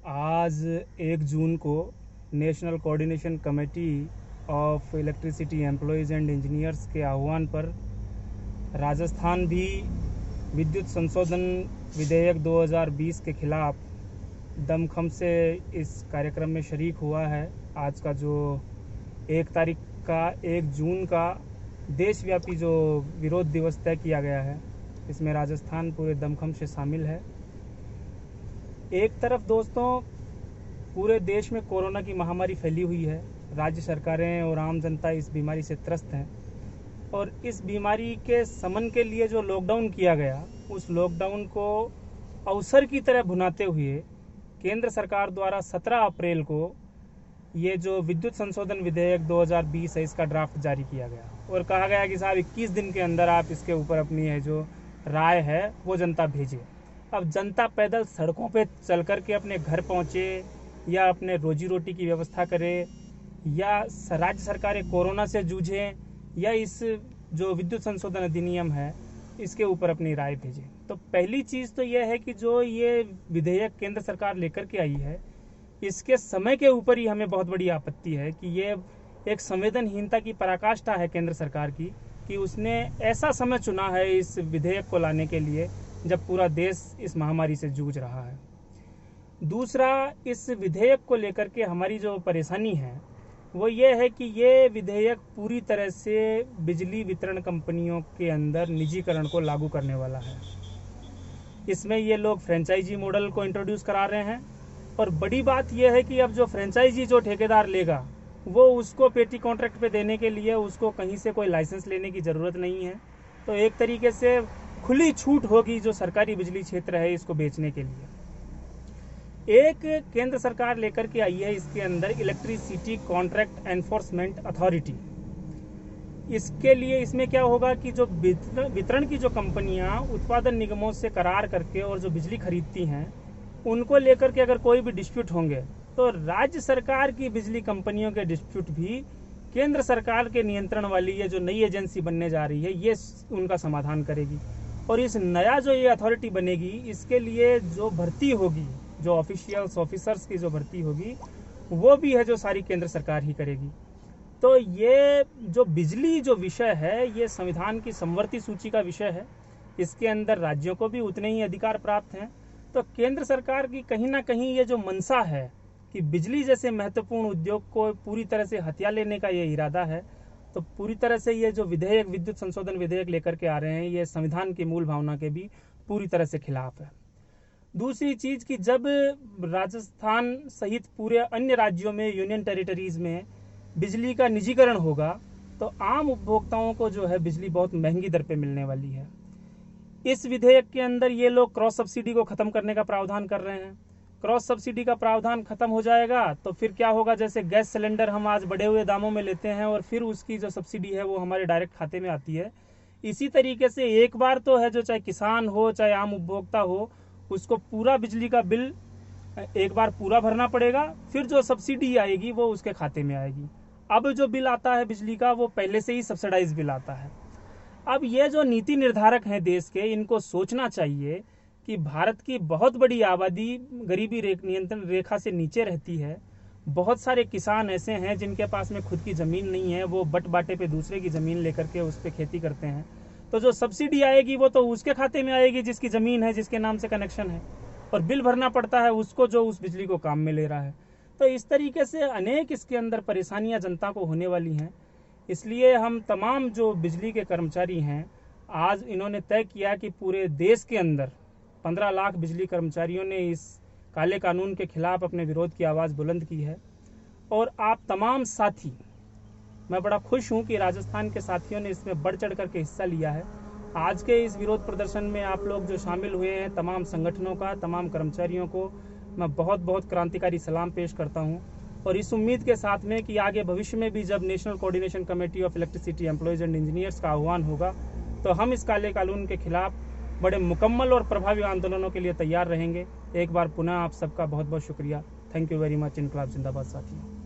आज 1 जून को national coordination committee of electricity employees and engineers के आह्वान पर राजस्थान भी विद्युत संशोधन विधेयक 2020 के खिलाफ दमखम से इस कार्यक्रम में शरीक हुआ है। आज का जो 1 जून का देशव्यापी जो विरोध दिवस तय किया गया है, इसमें राजस्थान पूरे दमखम से शामिल है। एक तरफ दोस्तों पूरे देश में कोरोना की महामारी फैली हुई है, राज्य सरकारें और आम जनता इस बीमारी से त्रस्त हैं और इस बीमारी के शमन के लिए जो लॉकडाउन किया गया, उस लॉकडाउन को अवसर की तरह भुनाते हुए केंद्र सरकार द्वारा 17 अप्रैल को ये जो विद्युत संशोधन विधेयक 2020 है, इसका ड्राफ्ट जारी किया गया और कहा गया कि साहब 21 दिन के अंदर आप इसके ऊपर अपनी है जो राय है वो जनता भेजे। अब जनता पैदल सड़कों पे चल कर के अपने घर पहुँचे या अपने रोजी रोटी की व्यवस्था करे या राज्य सरकारें कोरोना से जूझें या इस जो विद्युत संशोधन अधिनियम है इसके ऊपर अपनी राय भेजें। तो पहली चीज़ तो यह है कि जो ये विधेयक केंद्र सरकार लेकर के आई है, इसके समय के ऊपर ही हमें बहुत बड़ी आपत्ति है कि ये एक संवेदनहीनता की पराकाष्ठा है केंद्र सरकार की कि उसने ऐसा समय चुना है इस विधेयक को लाने के लिए जब पूरा देश इस महामारी से जूझ रहा है। दूसरा, इस विधेयक को लेकर के हमारी जो परेशानी है वो ये है कि ये विधेयक पूरी तरह से बिजली वितरण कंपनियों के अंदर निजीकरण को लागू करने वाला है। इसमें ये लोग फ्रेंचाइजी मॉडल को इंट्रोड्यूस करा रहे हैं और बड़ी बात यह है कि अब जो फ्रेंचाइजी जो ठेकेदार लेगा वो उसको पेटी कॉन्ट्रैक्ट पे देने के लिए उसको कहीं से कोई लाइसेंस लेने की ज़रूरत नहीं है। तो एक तरीके से खुली छूट होगी जो सरकारी बिजली क्षेत्र है इसको बेचने के लिए। एक केंद्र सरकार लेकर के आई है इसके अंदर इलेक्ट्रिसिटी कॉन्ट्रैक्ट एनफोर्समेंट अथॉरिटी। इसके लिए इसमें क्या होगा कि जो वितरण की जो कंपनियां उत्पादन निगमों से करार करके और जो बिजली खरीदती हैं उनको लेकर के अगर कोई भी डिस्प्यूट होंगे तो राज्य सरकार की बिजली कंपनियों के डिस्प्यूट भी केंद्र सरकार के नियंत्रण वाली ये जो नई एजेंसी बनने जा रही है ये उनका समाधान करेगी। और इस नया जो ये अथॉरिटी बनेगी इसके लिए जो भर्ती होगी, जो ऑफिशियल्स ऑफिसर्स की जो भर्ती होगी वो भी है जो सारी केंद्र सरकार ही करेगी। तो ये जो बिजली जो विषय है ये संविधान की समवर्ती सूची का विषय है, इसके अंदर राज्यों को भी उतने ही अधिकार प्राप्त हैं। तो केंद्र सरकार की कहीं ना कहीं ये जो मंशा है कि बिजली जैसे महत्वपूर्ण उद्योग को पूरी तरह से हथिया लेने का ये इरादा है, तो पूरी तरह से ये जो विधेयक विद्युत संशोधन विधेयक लेकर के आ रहे हैं ये संविधान की मूल भावना के भी पूरी तरह से खिलाफ है। दूसरी चीज़ कि जब राजस्थान सहित पूरे अन्य राज्यों में यूनियन टेरिटरीज में बिजली का निजीकरण होगा तो आम उपभोक्ताओं को जो है बिजली बहुत महंगी दर पे मिलने वाली है। इस विधेयक के अंदर ये लोग क्रॉस सब्सिडी को ख़त्म करने का प्रावधान कर रहे हैं। क्रॉस सब्सिडी का प्रावधान खत्म हो जाएगा तो फिर क्या होगा, जैसे गैस सिलेंडर हम आज बढ़े हुए दामों में लेते हैं और फिर उसकी जो सब्सिडी है वो हमारे डायरेक्ट खाते में आती है। इसी तरीके से एक बार तो है जो चाहे किसान हो चाहे आम उपभोक्ता हो उसको पूरा बिजली का बिल एक बार पूरा भरना पड़ेगा, फिर जो सब्सिडी आएगी वो उसके खाते में आएगी। अब जो बिल आता है बिजली का वो पहले से ही सब्सिडाइज बिल आता है। अब ये जो नीति निर्धारक हैं देश के, इनको सोचना चाहिए कि भारत की बहुत बड़ी आबादी गरीबी नियंत्रण रेखा से नीचे रहती है। बहुत सारे किसान ऐसे हैं जिनके पास में खुद की ज़मीन नहीं है, वो बट बाटे पे दूसरे की ज़मीन लेकर के उस पर खेती करते हैं। तो जो सब्सिडी आएगी वो तो उसके खाते में आएगी जिसकी ज़मीन है, जिसके नाम से कनेक्शन है, और बिल भरना पड़ता है उसको जो उस बिजली को काम में ले रहा है। तो इस तरीके से अनेक इसके अंदर परेशानियाँ जनता को होने वाली हैं। इसलिए हम तमाम जो बिजली के कर्मचारी हैं, आज इन्होंने तय किया कि पूरे देश के अंदर 15 लाख बिजली कर्मचारियों ने इस काले कानून के खिलाफ अपने विरोध की आवाज़ बुलंद की है। और आप तमाम साथी, मैं बड़ा खुश हूं कि राजस्थान के साथियों ने इसमें बढ़ चढ़ करके हिस्सा लिया है। आज के इस विरोध प्रदर्शन में आप लोग जो शामिल हुए हैं, तमाम संगठनों का, तमाम कर्मचारियों को मैं बहुत बहुत क्रांतिकारी सलाम पेश करता हूं और इस उम्मीद के साथ में कि आगे भविष्य में भी जब national coordination committee of electricity employees and engineers का आह्वान होगा तो हम इस काले कानून के खिलाफ बड़े मुकम्मल और प्रभावी आंदोलनों के लिए तैयार रहेंगे। एक बार पुनः आप सबका बहुत बहुत शुक्रिया। Thank you very much. इनकलाब जिंदाबाद साथियों।